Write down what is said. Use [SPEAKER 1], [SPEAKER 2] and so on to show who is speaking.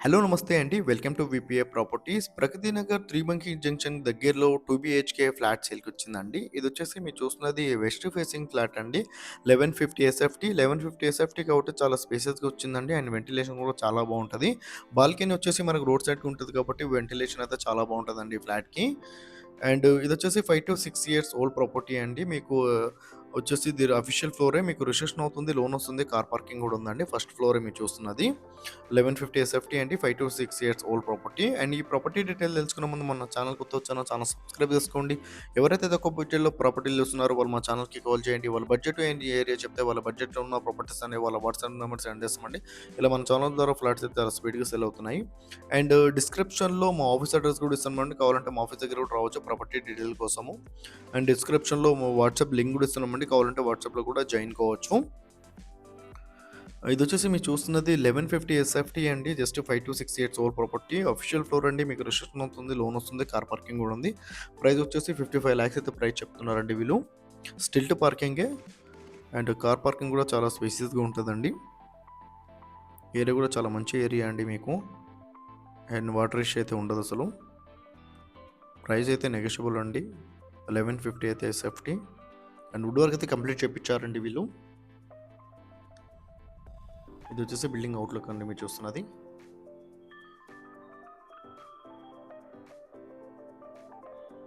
[SPEAKER 1] Hello నమస్తే అండి. Welcome to VPA properties. Pragathi Nagar త్రిబంకి జంక్షన్ దగ్గరలో 2 బీహెచ్‌కే ఫ్లాట్ సేల్‌కొచ్చిందండి. ఇదొచ్చేసి మీరు చూస్తున్నది వెస్ట్ ఫేసింగ్ ఫ్లాట్ అండి. 1150 ఎస్ఎఫ్టీ. 1150 ఎస్ఎఫ్టీ కాబట్టి చాలా స్పేసెస్‌గా వచ్చిందండి. అండ్ వెంటిలేషన్ కూడా చాలా బావుంటది. బాల్కనీ వచ్చేసి మనకు రోడ్ సైడ్‌కి ఉంటది కాబట్టి వెంటిలేషన్ అయితే చాలా బావుంటదండి ఈ ఫ్లాట్‌కి. అండ్ ఇదొచ్చేసి 5-6 ఇయర్స్ ఓల్డ్ ప్రాపర్టీ అండి. మీకు వచ్చేసి ఇది అఫీషియల్ ఫ్లోరే. మీకు రిజిస్ట్రేషన్ అవుతుంది, లోన్ వస్తుంది, కార్ పార్కింగ్ కూడా ఉందండి. ఫస్ట్ ఫ్లోరే మీరు చూస్తున్నది. 1150 ఎస్ఎఫ్టీ అండి. 5-6 ఇయర్స్ ఓల్డ్ ప్రాపర్టీ. అండ్ ఈ ప్రాపర్టీ డీటెయిల్ తెలుసుకునే ముందు మన ఛానల్ కొత్త వచ్చానో ఛానల్ సబ్స్క్రైబ్ చేసుకోండి. ఎవరైతే తక్కువ బడ్జెట్‌లో ప్రాపర్టీలు చూస్తున్నారో వాళ్ళు మా ఛానల్‌కి కాల్ చేయండి. వాళ్ళ బడ్జెట్ ఏంటి ఏరియా చెప్తే వాళ్ళ బడ్జెట్‌లో ఉన్న ప్రాపర్టీస్ అనేవి వాళ్ళ వాట్సాప్ నెంబర్ సెండ్ చేస్తామండి. ఇలా మన ఛానల్ ద్వారా ఫ్లాట్స్ అయితే చాలా స్పీడ్‌గా సేల్ అవుతున్నాయి. అండ్ డిస్క్రిప్షన్‌లో మా ఆఫీస్ అడ్రస్ కూడా ఇస్తున్నామండి. కావాలంటే మా ఆఫీస్ దగ్గర కూడా రావచ్చు ప్రాపర్టీ డీటెయిల్ కోసము. అండ్ డిస్క్రిప్షన్‌లో మా వాట్సాప్ లింక్ కూడా ఇస్తున్నామండి. కావాలంటే వాట్సాప్‌లో కూడా జాయిన్ కావచ్చు. ఇదొచ్చేసి మీరు చూస్తున్నది 1150 ఎస్ఎఫ్టీ అండి. Just 5-6 years old property. Official floor అండి. మీకు రిజిస్ట్రేషన్ అవుతుంది, లోన్ వస్తుంది, కార్ పార్కింగ్ కూడా ఉంది. ప్రైస్ వచ్చేసి 55 లాక్స్ అయితే ప్రైస్ చెప్తున్నారండి వీళ్ళు. స్టిల్ట్ పార్కింగే. అండ్ కార్ పార్కింగ్ కూడా చాలా స్పేసియస్‌గా ఉంటదండి. ఏరియా కూడా చాలా మంచి ఏరియా అండి మీకు. అండ్ వాటర్ ఇష్యూ అయితే ఉండదసలు. ప్రైస్ అయితే నెగోషియబుల్ అండి. 1150 అయితే ఎస్ఎఫ్టీ. అండ్ వుడ్ వర్క్ అయితే కంప్లీట్ చేపిచ్చారండి వీళ్ళు. ఇది వచ్చేసి బిల్డింగ్ అవుట్లుక్ అండి మీరు చూస్తున్నది.